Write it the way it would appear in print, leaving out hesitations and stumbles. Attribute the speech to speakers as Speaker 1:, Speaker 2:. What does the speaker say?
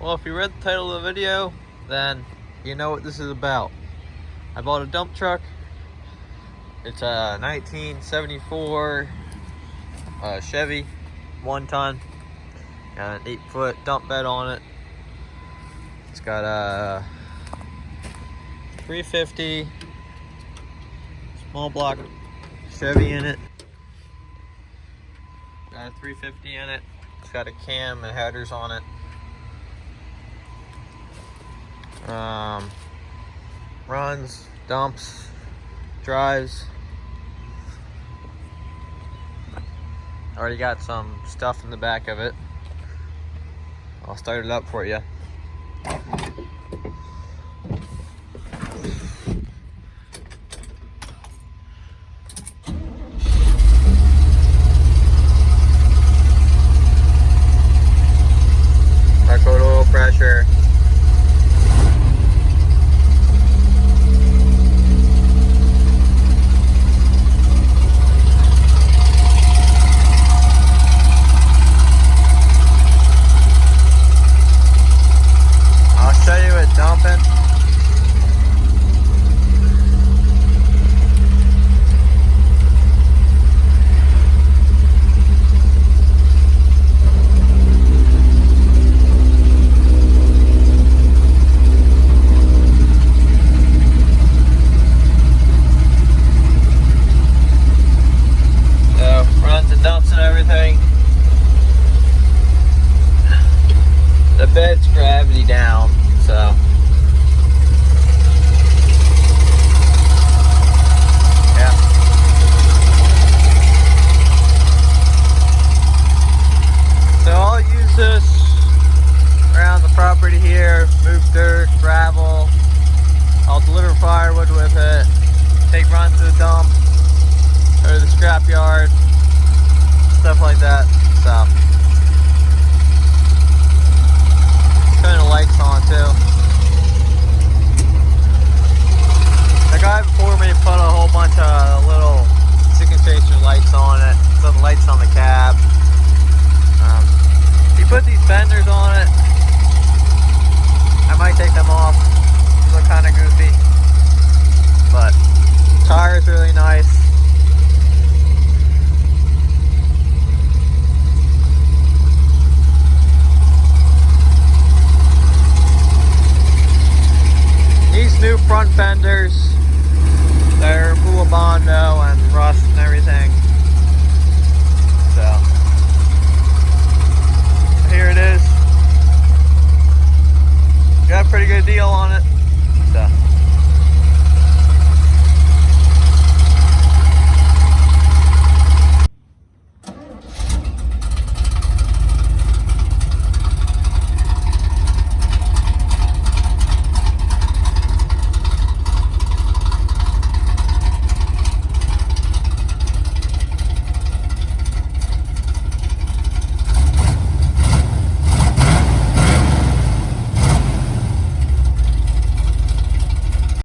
Speaker 1: Well, if you read the title of the video, then you know what this is about. I bought a dump truck. It's a 1974 Chevy 1-ton. Got an 8-foot dump bed on it. It's got a 350 small block Chevy in it. Got a 350 in it. It's got a cam and headers on it. Runs, dumps, drives. Already got some stuff in the back of it. I'll start it up for you. Record oil pressure. Dumping. So runs and dumps and everything. The bed's gravity down, so I'll use this around the property here, move dirt, gravel. I'll deliver firewood with it, take runs to the dump, or to the scrap yard, stuff like that. So, turn the lights on too. The guy before me put a whole bunch of little chicken chaser lights on it, some lights on the cab. He put these fenders on it. I might take them off. They look kind of goofy, but the tire's really nice. These new front fenders, they're full of Bondo and rust and everything. So here it is. Got a pretty good deal on it.